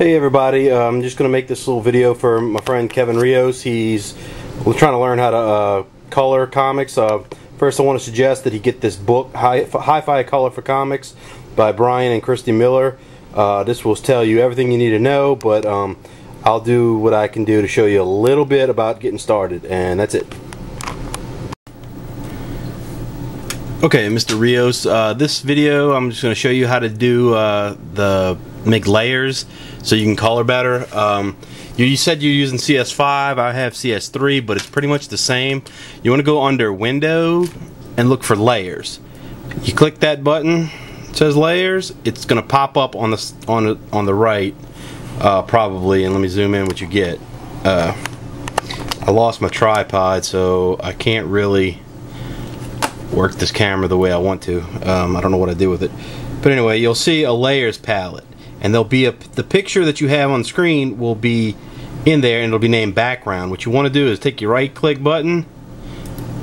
Hey everybody, I'm just going to make this little video for my friend Kevin Rios. He's trying to learn how to color comics. First I want to suggest that he get this book, Hi-Fi Color for Comics by Brian and Christy Miller. This will tell you everything you need to know, but I'll do what I can do to show you a little bit about getting started, and that's it. Okay, Mr. Rios, this video I'm just going to show you how to do make layers so you can color better. You said you're using CS5, I have CS3, but it's pretty much the same. You want to go under Window and look for Layers. You click that button, it says Layers. It's going to pop up on the right, probably, and let me zoom in what you get. I lost my tripod, so I can't really work this camera the way I want to. I don't know what I do with it, but anyway, you'll see a layers palette, and there'll be the picture that you have on screen will be in there, and it'll be named background. What you want to do is take your right click button.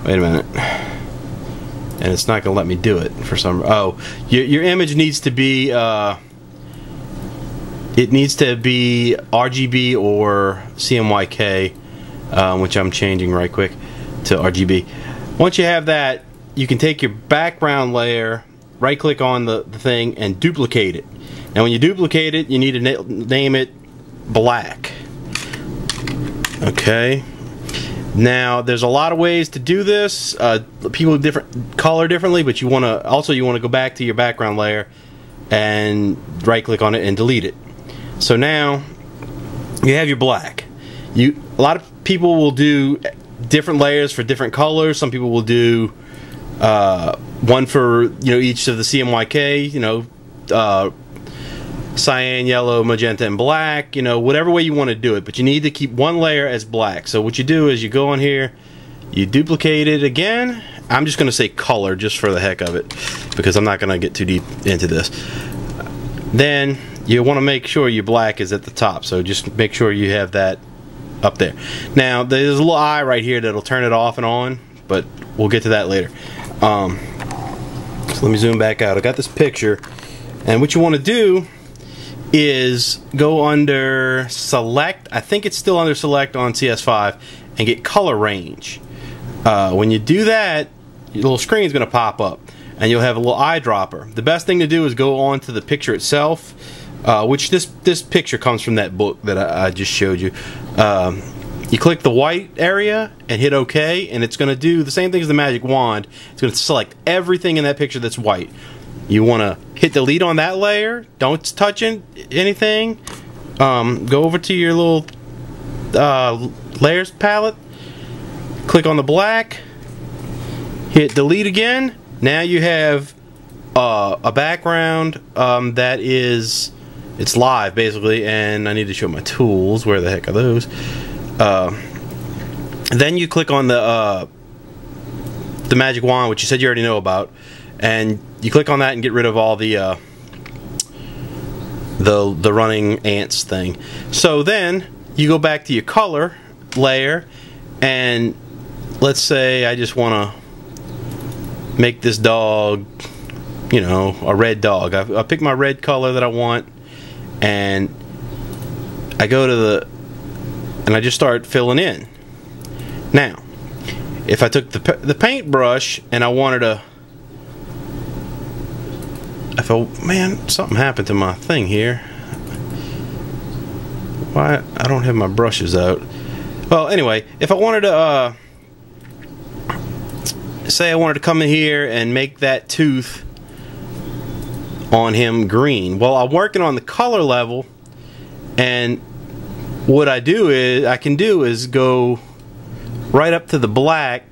Wait a minute, and it's not gonna let me do it for some. Oh, your image needs to be it needs to be RGB or CMYK, which I'm changing right quick to RGB. Once you have that, you can take your background layer, right click on the thing, and duplicate it. Now when you duplicate it, you need to name it black. Okay. Now there's a lot of ways to do this. People color differently, but you want to go back to your background layer and right click on it and delete it. So now you have your black. A lot of people will do different layers for different colors. Some people will do one for each of the CMYK, cyan, yellow, magenta, and black, whatever way you want to do it, but you need to keep one layer as black. So what you do is you go on here, you duplicate it again. I'm just going to say color just for the heck of it, because I'm not going to get too deep into this. Then you want to make sure your black is at the top, so just make sure you have that up there. Now there's a little eye right here that'll turn it off and on, but we'll get to that later. So let me zoom back out. I got this picture, and what you want to do is go under Select. I think it's still under Select on CS5, and get Color Range. When you do that, your little screen is going to pop up, and you'll have a little eyedropper. The best thing to do is go on to the picture itself, which this picture comes from that book that I just showed you. You click the white area and hit OK, and it's going to do the same thing as the magic wand. It's going to select everything in that picture that's white. You want to hit delete on that layer. Don't touch anything. Go over to your little layers palette. Click on the black. Hit delete again. Now you have a background that is live basically, and I need to show my tools. Where the heck are those? Then you click on the magic wand, which you said you already know about, and you click on that and get rid of all the running ants thing. So then you go back to your color layer, and let's say I just want to make this dog, a red dog. I pick my red color that I want, and I go to and I just start filling in. Now, if I took the paintbrush and I wanted to, man, something happened to my thing here. Why I don't have my brushes out? Well, anyway, if I wanted to, say I wanted to come in here and make that tooth on him green. Well, I'm working on the color level, and what I can do is go right up to the black,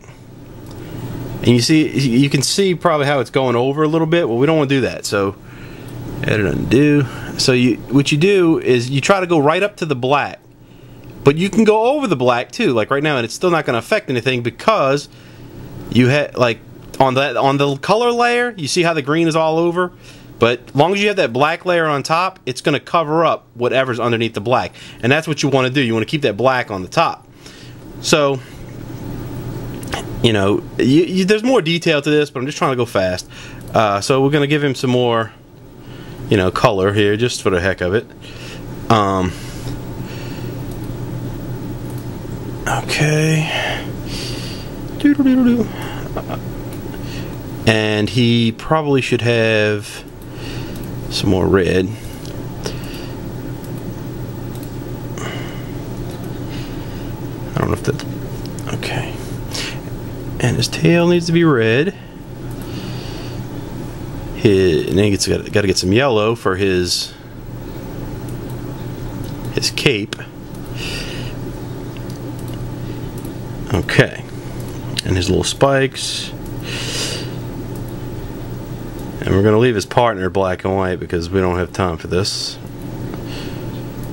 and you can see probably how it's going over a little bit. Well, we don't want to do that, so edit, undo. So what you do is you try to go right up to the black, but you can go over the black too, like right now, and it's still not going to affect anything, because you had on the color layer, you see how the green is all over. But as long as you have that black layer on top, it's going to cover up whatever's underneath the black. And that's what you want to do. You want to keep that black on the top. So, there's more detail to this, but I'm just trying to go fast. So we're going to give him some more, color here, just for the heck of it. Okay. Doo-doo-doo-doo. And he probably should have some more red. I don't know if that. Okay. And his tail needs to be red. And then he's got to get some yellow for his cape. Okay. And his little spikes. And we're going to leave his partner black and white because we don't have time for this.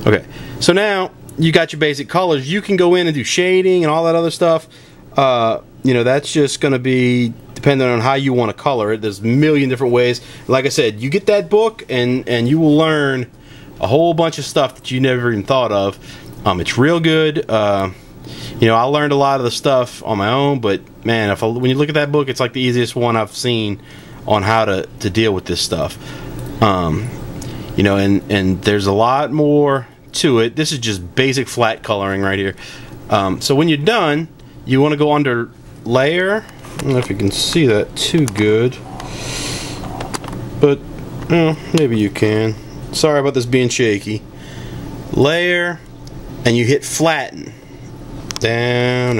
Okay. So now you got your basic colors. You can go in and do shading and all that other stuff. You know, that's just going to be depending on how you want to color it. There's a million different ways. Like I said, you get that book and you will learn a whole bunch of stuff that you never even thought of. It's real good. You know, I learned a lot of the stuff on my own, but man, when you look at that book, it's like the easiest one I've seen on how to deal with this stuff. You know, and there's a lot more to it. This is just basic flat coloring right here. So when you're done, you want to go under layer. I don't know if you can see that too good, but maybe you can. Sorry about this being shaky. Layer, and you hit flatten. Down,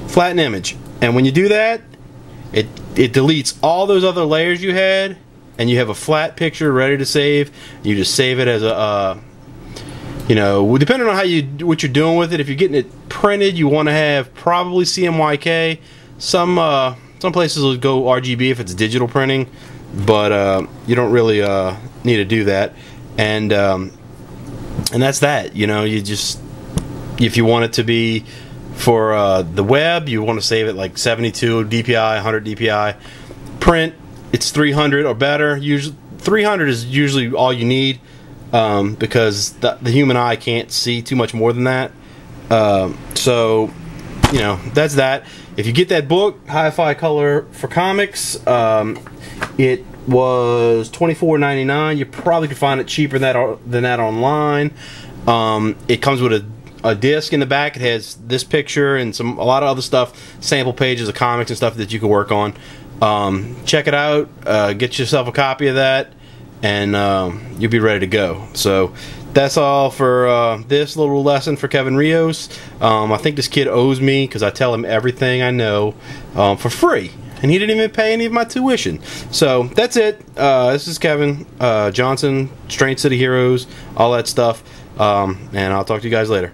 flatten image. And when you do that, it deletes all those other layers you had, and you have a flat picture ready to save. You just save it as a you know, depending on what you're doing with it. If you're getting it printed, you want to have probably CMYK. Some places will go RGB if it's digital printing, but you don't really need to do that. And that's that. You know, you just, if you want it to be for the web, you want to save it like 72 DPI, 100 DPI. Print, it's 300 or better. Usually 300 is usually all you need, because the human eye can't see too much more than that. So, you know, that's that. If you get that book, Hi-Fi Color for Comics, it was $24.99. You probably could find it cheaper than that online. It comes with a disc in the back. It has this picture and a lot of other stuff, sample pages of comics and stuff that you can work on. Check it out. Get yourself a copy of that, and you'll be ready to go. So that's all for this little lesson for Kevin Rios. I think this kid owes me because I tell him everything I know for free, and he didn't even pay any of my tuition. So that's it. This is Kevin Johnson, Strange City Heroes, all that stuff, and I'll talk to you guys later.